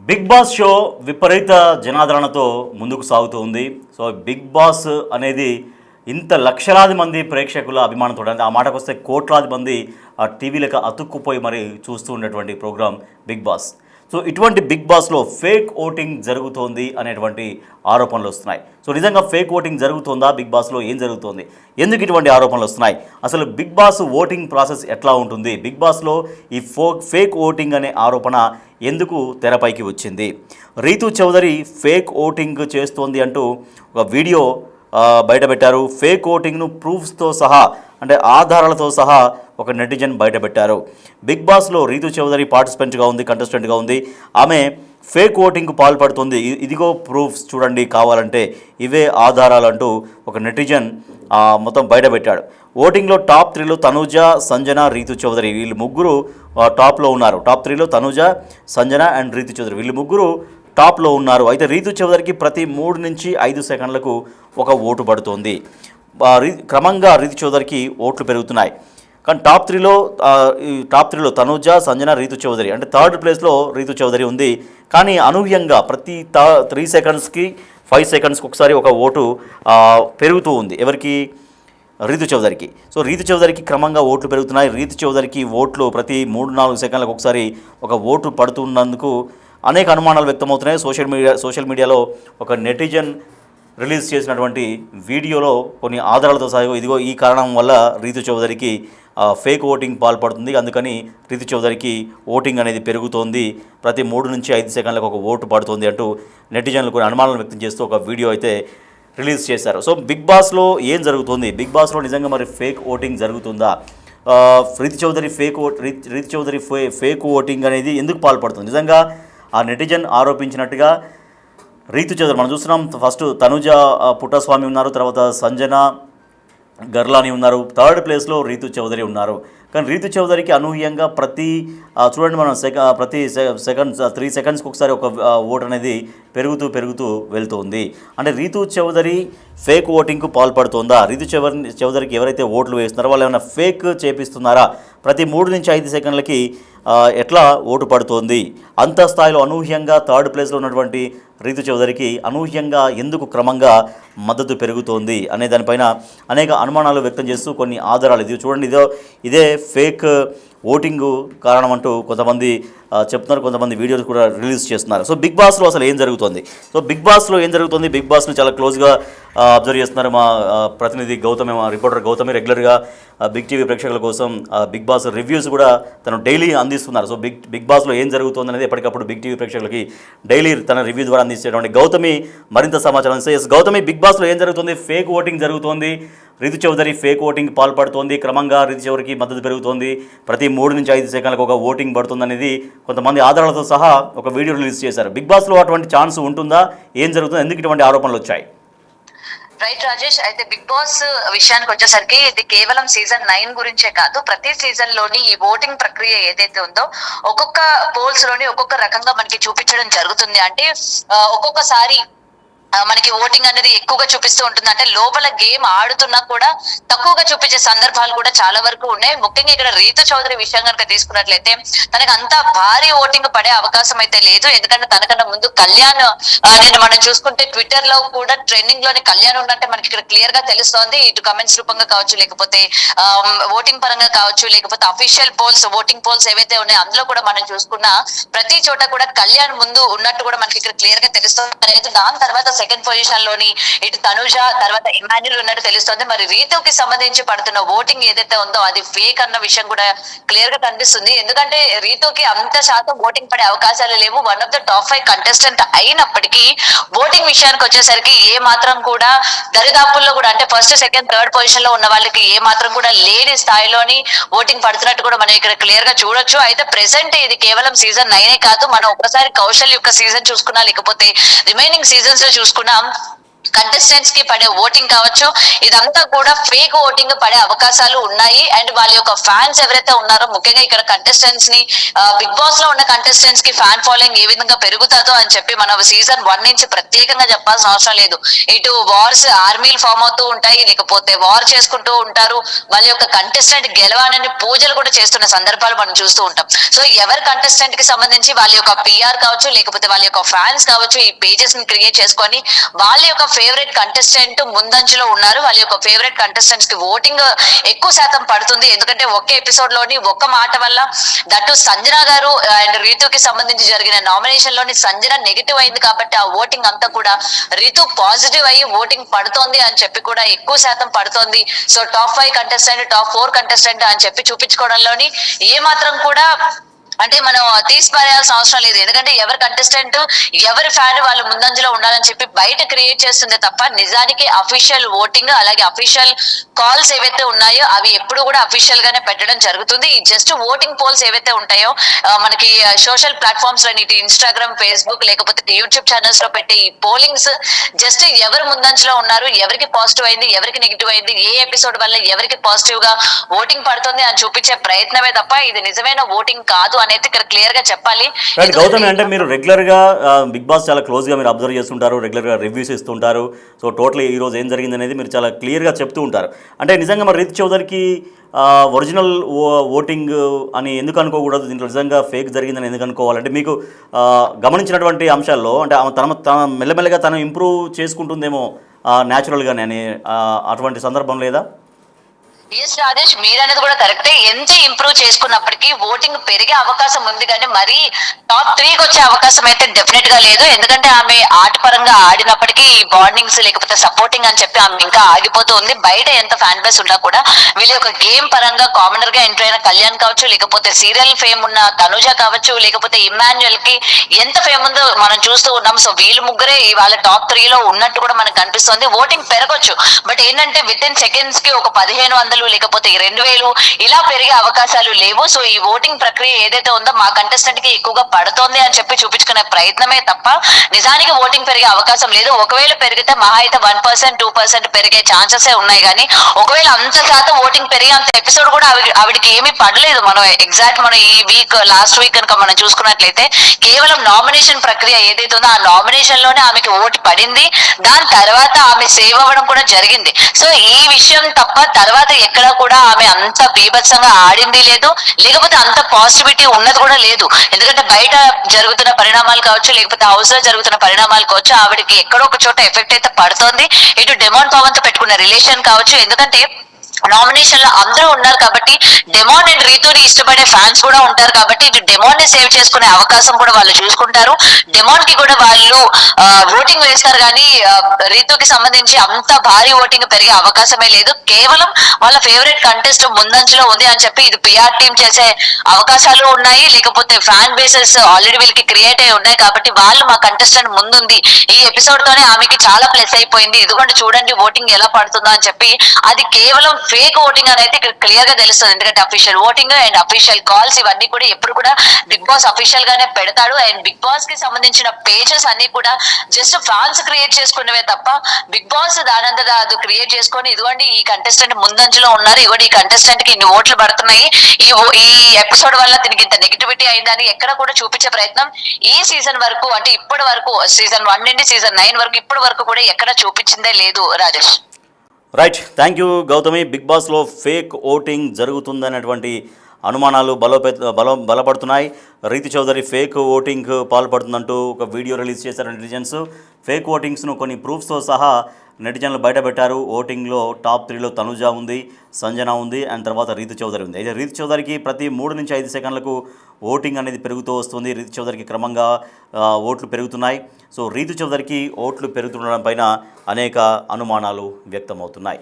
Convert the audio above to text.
Big boss show విపరీత జనాదరణతో ముందుకు సాగుతూ ఉంది. సో బిగ్ బాస్ అనేది ఇంత లక్షలాది మంది ప్రేక్షకుల అభిమానంతో, అంటే ఆ మాటకు వస్తే కోట్లాది మంది ఆ టీవీలకు అతుక్కుపోయి మరి చూస్తూ ఉండేటువంటి ప్రోగ్రాం బిగ్ బాస్. సో ఇటువంటి బిగ్ బాస్లో ఫేక్ ఓటింగ్ జరుగుతోంది అనేటువంటి ఆరోపణలు వస్తున్నాయి. సో నిజంగా ఫేక్ ఓటింగ్ జరుగుతుందా? బిగ్ బాస్లో ఏం జరుగుతోంది? ఎందుకు ఇటువంటి ఆరోపణలు వస్తున్నాయి? అసలు బిగ్ బాస్ ఓటింగ్ ప్రాసెస్ ఎట్లా ఉంటుంది? బిగ్ బాస్లో ఈ ఫేక్ ఓటింగ్ అనే ఆరోపణ ఎందుకు తెరపైకి వచ్చింది? రీతు చౌదరి ఫేక్ ఓటింగ్ చేస్తోంది అంటూ ఒక వీడియో బయటపెట్టారు. ఫేక్ ఓటింగ్ను ప్రూఫ్స్తో సహా, అంటే ఆధారాలతో సహా ఒక నెటిజన్ బయటపెట్టారు. బిగ్ బాస్లో రీతు చౌదరి పార్టిసిపెంట్గా ఉంది, కంటెస్టెంట్గా ఉంది. ఆమె ఫేక్ ఓటింగ్కు పాల్పడుతుంది. ఇదిగో ప్రూఫ్స్ చూడండి, కావాలంటే ఇవే ఆధారాలు అంటూ ఒక నెటిజన్ మొత్తం బయటపెట్టాడు. ఓటింగ్లో టాప్ 3లో తనూజ, సంజన, రీతు చౌదరి వీళ్ళు ముగ్గురు టాప్లో ఉన్నారు. టాప్ 3లో తనూజ, సంజన అండ్ రీతు చౌదరి వీళ్ళు ముగ్గురు టాప్లో ఉన్నారు. అయితే రీతు చౌదరికి ప్రతి 3 నుంచి 5 సెకండ్లకు ఒక ఓటు పడుతోంది. క్రమంగా రీతు చౌదరికి ఓట్లు పెరుగుతున్నాయి. కానీ టాప్ త్రీలో తనూజ, సంజన, రీతు చౌదరి, అంటే థర్డ్ ప్లేస్లో రీతు చౌదరి ఉంది. కానీ అనూహ్యంగా ప్రతి 3 సెకండ్స్కి 5 సెకండ్స్కి ఒకసారి ఒక ఓటు పెరుగుతూ ఉంది. ఎవరికి? రీతు చౌదరికి. సో రీతు చౌదరికి క్రమంగా ఓట్లు పెరుగుతున్నాయి. రీతు చౌదరికి ఓట్లు ప్రతి 3-4 సెకండ్లకు ఒకసారి ఒక ఓటు పడుతున్నందుకు అనేక అనుమానాలు వ్యక్తమవుతున్నాయి. సోషల్ మీడియాలో ఒక నెటిజన్ రిలీజ్ చేసినటువంటి వీడియోలో కొన్ని ఆధారాలతో సహా ఇదిగో ఈ కారణం వల్ల రీతు చౌదరికి ఫేక్ ఓటింగ్ పాల్పడుతుంది, అందుకని రీతు చౌదరికి ఓటింగ్ అనేది పెరుగుతోంది, ప్రతి 3 నుంచి 5 సెకండ్లకు ఒక ఓటు పడుతుంది అంటూ నెటిజన్లు కొన్ని అనుమానాలు వ్యక్తం చేస్తూ ఒక వీడియో అయితే రిలీజ్ చేశారు. సో బిగ్ బాస్లో ఏం జరుగుతుంది? బిగ్ బాస్లో నిజంగా మరి ఫేక్ ఓటింగ్ జరుగుతుందా? రీతు చౌదరి ఫేక్ ఓటింగ్ అనేది ఎందుకు పాల్పడుతుంది? నిజంగా ఆ నెటిజన్ ఆరోపించినట్టుగా రీతు చౌదరి మనం చూస్తున్నాం. ఫస్ట్ తనుజ పుట్టస్వామి ఉన్నారు, తర్వాత సంజన గర్లాని ఉన్నారు, థర్డ్ ప్లేస్లో రీతు చౌదరి ఉన్నారు. కానీ రీతు చౌదరికి అనూహ్యంగా చూడండి మనం ప్రతి సెకండ్స్ 3 సెకండ్స్కి ఒకసారి ఒక ఓటు అనేది పెరుగుతూ వెళ్తుంది. అంటే రీతు చౌదరి ఫేక్ ఓటింగ్కు పాల్పడుతుందా? రీతు చౌదరికి ఎవరైతే ఓట్లు వేస్తున్నారో వాళ్ళు ఏమైనా ఫేక్ చేపిస్తున్నారా? ప్రతి 3 నుంచి 5 సెకండ్లకి ఎట్లా ఓటు పడుతోంది? అంత స్థాయిలో అనూహ్యంగా థర్డ్ ప్లేస్లో ఉన్నటువంటి రీతు చౌదరికి అనూహ్యంగా ఎందుకు క్రమంగా మద్దతు పెరుగుతోంది అనే దానిపైన అనేక అనుమానాలు వ్యక్తం చేస్తూ కొన్ని ఆధారాలు ఇది చూడండి, ఇదే ఫేక్ ఓటింగు కారణం అంటూ కొంతమంది చెప్తున్నారు, కొంతమంది వీడియోలు కూడా రిలీజ్ చేస్తున్నారు. సో బిగ్ బాస్లో అసలు ఏం జరుగుతుంది? బిగ్ బాస్ను చాలా క్లోజ్గా అబ్జర్వ్ చేస్తున్నారు మా ప్రతినిధి గౌతమి, మా రిపోర్టర్ గౌతమి. రెగ్యులర్గా బిగ్ టీవీ ప్రేక్షకుల కోసం బిగ్ బాస్ రివ్యూస్ కూడా తను డైలీ అందిస్తున్నారు. సో బిగ్ బాస్లో ఏం జరుగుతుంది అనేది ఎప్పటికప్పుడు బిగ్ టీవీ ప్రేక్షకులకి డైలీ తన రివ్యూ ద్వారా అందించేటువంటి గౌతమి మరింత సమాచారం ఇస్తే. గౌతమి, బిగ్ బాస్లో ఏం జరుగుతుంది? ఫేక్ ఓటింగ్ జరుగుతోంది, రీతు చౌదరి ఫేక్ ఓటింగ్ పాల్పడుతోంది, క్రమంగా రీతు చౌదరికి మద్దతు పెరుగుతోంది, ప్రతి 3 నుంచి 5 సెకండ్లకు ఒక ఓటింగ్ పడుతుంది అనేది కొంతమంది ఆధారాలతో సహా ఒక వీడియో రిలీజ్ చేశారు. బిగ్ బాస్లో అటువంటి ఛాన్స్ ఉంటుందా? ఏం జరుగుతుంది? ఎందుకు ఇటువంటి ఆరోపణలు వచ్చాయి? రైట్ రాజేష్, అయితే బిగ్ బాస్ విషయానికి వచ్చేసరికి ఇది కేవలం సీజన్ 9 గురించే కాదు, ప్రతి సీజన్ లోని ఈ ఓటింగ్ ప్రక్రియ ఏదైతే ఉందో ఒక్కొక్క పోల్స్ లోని ఒక్కొక్క రకంగా మనకి చూపించడం జరుగుతుంది. అంటే ఒక్కొక్కసారి మనకి ఓటింగ్ అనేది ఎక్కువగా చూపిస్తూ ఉంటుంది. అంటే లోపల గేమ్ ఆడుతున్నా కూడా తక్కువగా చూపించే సందర్భాలు కూడా చాలా వరకు ఉన్నాయి. ముఖ్యంగా ఇక్కడ రీతు చౌదరి విషయం కనుక తీసుకున్నట్లయితే తనకు అంత భారీ ఓటింగ్ పడే అవకాశం అయితే లేదు. ఎందుకంటే తనకన్నా ముందు కళ్యాణ్ నేను మనం చూసుకుంటే ట్విట్టర్ లో కూడా ట్రెండింగ్ లోని కళ్యాణ్ ఉన్నట్టే మనకి ఇక్కడ క్లియర్ గా తెలుస్తోంది. ఇటు కమెంట్స్ రూపంగా కావచ్చు, లేకపోతే ఓటింగ్ పరంగా కావచ్చు, లేకపోతే అఫీషియల్ పోల్స్, ఓటింగ్ పోల్స్ ఏవైతే ఉన్నాయో అందులో కూడా మనం చూసుకున్నా ప్రతి చోట కూడా కళ్యాణ్ ముందు ఉన్నట్టు కూడా మనకి ఇక్కడ క్లియర్ గా తెలుస్తుంది. దాని తర్వాత సెకండ్ పొజిషన్ లోని ఇటు తనుజ, తర్వాత ఇమాన్యుల్ ఉన్నట్టు తెలుస్తుంది. మరి రీతుకి సంబంధించి పడుతున్న ఓటింగ్ ఏదైతే ఉందో అది ఫేక్ అన్న విషయం కూడా క్లియర్ గా కనిపిస్తుంది. ఎందుకంటే రీతుకి అంత శాతం ఓటింగ్ పడే అవకాశాలు లేవు. One of the top 5 contestant అయినప్పటికీ ఓటింగ్ విషయానికి వచ్చేసరికి ఏ మాత్రం కూడా దరిదాపుల్లో కూడా, అంటే ఫస్ట్, సెకండ్, థర్డ్ పొజిషన్ లో ఉన్న వాళ్ళకి ఏ మాత్రం కూడా లేని స్థాయిలోని ఓటింగ్ పడుతున్నట్టు కూడా మనం ఇక్కడ క్లియర్ గా చూడొచ్చు. అయితే ప్రెసెంట్ ఇది కేవలం సీజన్ 9 కాదు, మనం ఒకసారి కౌశల్ యొక్క సీజన్ చూసుకున్నా, లేకపోతే రిమైనింగ్ సీజన్స్ లో చూసుకున్నాం, కంటెస్టెంట్స్ కి పడే ఓటింగ్ కావచ్చు, ఇదంతా కూడా ఫేక్ ఓటింగ్ పడే అవకాశాలు ఉన్నాయి. అండ్ వాళ్ళ యొక్క ఫ్యాన్స్ ఎవరైతే ఉన్నారో, ముఖ్యంగా ఇక్కడ కంటెస్టెంట్స్ ని బిగ్ బాస్ లో ఉన్న కంటెస్టెంట్స్ కి ఫ్యాన్ ఫాలోయింగ్ ఏ విధంగా పెరుగుతుందో అని చెప్పి మనం సీజన్ 1 నుంచి ప్రత్యేకంగా చెప్పాల్సిన అవసరం లేదు. ఇటు వార్స్ ఆర్మీలు ఫామ్ అవుతూ ఉంటాయి, లేకపోతే వార్ చేసుకుంటూ ఉంటారు. వాళ్ళ యొక్క కంటెస్టెంట్ గెలవాలని పూజలు కూడా చేస్తున్న సందర్భాలు మనం చూస్తూ ఉంటాం. సో ఎవరి కంటెస్టెంట్ కి సంబంధించి వాళ్ళ యొక్క పిఆర్ కావచ్చు, లేకపోతే వాళ్ళ యొక్క ఫ్యాన్స్ కావచ్చు, ఈ పేజెస్ ని క్రియేట్ చేసుకొని వాళ్ళ యొక్క ఫేవరెట్ కంటెస్టెంట్ ముందంజలో ఉన్నారు. వాళ్ళ యొక్క ఫేవరెట్ కంటెస్టెంట్స్ కి ఓటింగ్ ఎక్కువ శాతం పడుతుంది. ఎందుకంటే ఒకే ఎపిసోడ్ లోని ఒక్క మాట వల్ల, దట్టు సంజన గారు అండ్ రీతుకి సంబంధించి జరిగిన నామినేషన్ లోని సంజన నెగిటివ్ అయింది కాబట్టి ఆ ఓటింగ్ అంతా కూడా రీతు పాజిటివ్ అయ్యి ఓటింగ్ పడుతోంది అని చెప్పి కూడా ఎక్కువ శాతం పడుతోంది. So top 5 contestant, top 4 contestant అని చెప్పి చూపించుకోవడంలోని ఏ మాత్రం కూడా అంటే మనం తీసిపారేయాల్సిన అవసరం లేదు. ఎందుకంటే ఎవరి కంటెస్టెంట్ ఎవరి ఫ్యాన్ వాళ్ళు ముందంజలో ఉండాలని చెప్పి బయట క్రియేట్ చేస్తుంది తప్ప నిజానికి అఫీషియల్ ఓటింగ్ అలాగే అఫీషియల్ కాల్స్ ఏవైతే ఉన్నాయో అవి ఎప్పుడు కూడా అఫీషియల్ గానే పెట్టడం జరుగుతుంది. ఈ జస్ట్ ఓటింగ్ పోల్స్ ఏవైతే ఉంటాయో మనకి సోషల్ ప్లాట్ఫామ్స్ లో ఇటు ఇన్స్టాగ్రామ్, ఫేస్బుక్ లేకపోతే యూట్యూబ్ ఛానల్స్ లో పెట్టే ఈ పోలింగ్స్ జస్ట్ ఎవరు ముందంజలో ఉన్నారు, ఎవరికి పాజిటివ్ అయింది, ఎవరికి నెగిటివ్ అయింది, ఏ ఎపిసోడ్ వల్ల ఎవరికి పాజిటివ్ గా ఓటింగ్ పడుతుంది అని చూపించే ప్రయత్నమే తప్ప ఇది నిజమైన ఓటింగ్ కాదు అనేది ఇక్కడ క్లియర్ గా చెప్పాలి. గౌతమి, అంటే మీరు రెగ్యులర్ గా బిగ్ బాస్ చాలా క్లోజ్ గా మీరు అబ్జర్వ్ చేస్తుంటారు, రెగ్యులర్ గా రివ్యూస్ ఇస్తుంటారు. సో టోటల్ ఈ రోజు ఏం జరిగింది అనేది మీరు చాలా క్లియర్ గా చెప్తూ ఉంటారు. అంటే నిజంగా మరి రీతు చౌదరికి ఒరిజినల్ ఓటింగ్ అని ఎందుకు అనుకోకూడదు, దీంట్లో నిజంగా ఫేక్ జరిగిందని ఎందుకు అనుకోవాలంటే మీకు గమనించినటువంటి అంశాల్లో అంటే ఆమె తన మెల్లమెల్లగా తను ఇంప్రూవ్ చేసుకుంటుందేమో న్యాచురల్గానే అని అటువంటి సందర్భం లేదా? ఎస్ రాజేష్, మీరు అనేది కూడా కరెక్టే. ఎంత ఇంప్రూవ్ చేసుకున్నప్పటికీ ఓటింగ్ పెరిగే అవకాశం ఉంది, కానీ మరీ టాప్ 3కి వచ్చే అవకాశం అయితే డెఫినెట్ గా లేదు. ఎందుకంటే ఆమె ఆట పరంగా ఆడినప్పటికీ ఈ బాండింగ్స్ లేకపోతే సపోర్టింగ్ అని చెప్పి ఆమె ఇంకా ఆగిపోతూ ఉంది. బయట ఎంత ఫ్యాన్ బేస్ ఉన్నా కూడా వీళ్ళ యొక్క గేమ్ పరంగా కామనర్ గా ఎంటర్ అయిన కళ్యాణ్ కావచ్చు, లేకపోతే సీరియల్ ఫేమ్ ఉన్న తనుజ కావచ్చు, లేకపోతే ఇమాన్యుయల్ కి ఎంత ఫేమ్ ఉందో మనం చూస్తూ ఉన్నాం. సో వీళ్ళు ముగ్గురే ఇవాళ టాప్ 3లో ఉన్నట్టు కూడా మనకు కనిపిస్తుంది. ఓటింగ్ పెరగొచ్చు, బట్ ఏంటంటే విత్ ఇన్ సెకండ్స్ కి ఒక 1500 లేకపోతే 2000 ఇలా పెరిగే అవకాశాలు లేవు. సో ఈ ఓటింగ్ ప్రక్రియ ఏదైతే ఉందో మా కంటెస్టెంట్ కి ఎక్కువగా పడుతోంది అని చెప్పి చూపించుకునే ప్రయత్నమే తప్ప నిజానికి ఓటింగ్ పెరిగే అవకాశం లేదు. ఒకవేళ పెరిగితే మహా అయితే 1%, 2% పెరిగే ఛాన్సెస్ ఉన్నాయి. కానీ ఒకవేళ అంత శాతం ఓటింగ్ పెరిగే అంత ఎపిసోడ్ కూడా ఆవిడకి ఏమీ పడలేదు. మనం ఎగ్జాక్ట్ మనం ఈ లాస్ట్ వీక్ కనుక మనం చూసుకున్నట్లయితే కేవలం నామినేషన్ ప్రక్రియ ఏదైతే ఉందో ఆ నామినేషన్ లోనే ఆమెకి ఓటు పడింది. దాని తర్వాత ఆమె సేవ్ అవ్వడం కూడా జరిగింది. సో ఈ విషయం తప్ప తర్వాత ఎక్కడ కూడా ఆమె అంత బీభత్సంగా ఆడింది లేదు, లేకపోతే అంత పాజిటివిటీ ఉన్నది కూడా లేదు. ఎందుకంటే బయట జరుగుతున్న పరిణామాలు కావచ్చు, లేకపోతే హౌస్ లో జరుగుతున్న పరిణామాలు కావచ్చు, ఆవిడకి ఎక్కడో ఒక చోట ఎఫెక్ట్ అయితే పడుతోంది. ఇటు డెమాన్ పవన్ తో పెట్టుకున్న రిలేషన్ కావచ్చు, ఎందుకంటే నామినేషన్ లో అందరూ ఉన్నారు కాబట్టి డెమాన్ అండ్ రీతుని ఇష్టపడే ఫ్యాన్స్ కూడా ఉంటారు కాబట్టి ఇటు డెమాన్ ని సేవ్ చేసుకునే అవకాశం కూడా వాళ్ళు చూసుకుంటారు. డెమాన్ కి కూడా వాళ్ళు ఓటింగ్ వేస్తారు, కానీ రీతుకి సంబంధించి అంత భారీ ఓటింగ్ పెరిగే అవకాశమే లేదు. కేవలం వాళ్ళ ఫేవరెట్ కంటెస్ట్ ముందంజలో ఉంది అని చెప్పి ఇది పిఆర్ టీమ్ చేసే అవకాశాలు ఉన్నాయి, లేకపోతే ఫ్యాన్ బేసెస్ ఆల్రెడీ వీళ్ళకి క్రియేట్ అయి ఉన్నాయి కాబట్టి వాళ్ళు మా కంటెస్టెంట్ ముందుంది, ఈ ఎపిసోడ్ తోనే ఆమెకి చాలా ప్లస్ అయిపోయింది, ఇదిగోండి చూడండి ఓటింగ్ ఎలా పడుతుందో అని చెప్పి అది కేవలం ఫేక్ ఓటింగ్ అనేది ఇక్కడ క్లియర్ గా తెలుస్తుంది. ఎందుకంటే official voting and official calls ఇవన్నీ కూడా ఎప్పుడు కూడా బిగ్ బాస్ అఫీషియల్ గానే పెడతాడు. అండ్ బిగ్ బాస్ కి సంబంధించిన పేజెస్ అన్ని కూడా జస్ట్ ఫ్యాన్స్ క్రియేట్ చేసుకునేవే తప్ప బిగ్ బాస్ దానంతట అది క్రియేట్ చేసుకొని ఇదిగోండి ఈ కంటెస్టెంట్ ముందంజలో ఉన్నారు, ఇదిగోండి ఈ కంటెస్టెంట్ కి ఇన్ని ఓట్లు పడుతున్నాయి, ఈ ఎపిసోడ్ వల్ల దీనికి ఇంత నెగిటివిటీ అయిందని ఎక్కడ కూడా చూపించే ప్రయత్నం ఈ సీజన్ వరకు అంటే ఇప్పటి వరకు సీజన్ 1 నుండి సీజన్ 9 వరకు ఇప్పటి వరకు కూడా ఎక్కడ చూపించిందే లేదు Rajesh. Right, thank you Gautami. Big బాస్లో ఫేక్ ఓటింగ్ జరుగుతుందనేటువంటి అనుమానాలు బలపడుతున్నాయి. రీతు చౌదరి ఫేక్ ఓటింగ్ పాల్పడుతుందంటూ ఒక వీడియో రిలీజ్ చేశారు నెటిజన్స్. ఫేక్ ఓటింగ్స్ను కొన్ని ప్రూఫ్స్తో సహా నెటిజన్లు బయటపెట్టారు. ఓటింగ్లో టాప్ 3లో తనుజ ఉంది, సంజన ఉంది, అండ్ తర్వాత రీతు చౌదరి ఉంది. అయితే రీతు చౌదరికి ప్రతి 3 నుంచి 5 సెకండ్లకు ఓటింగ్ అనేది పెరుగుతూ వస్తుంది. రీతు చౌదరికి క్రమంగా ఓట్లు పెరుగుతున్నాయి. సో రీతు చౌదరికి ఓట్లు పెరుగుతుండడం పైన అనేక అనుమానాలు వ్యక్తమవుతున్నాయి.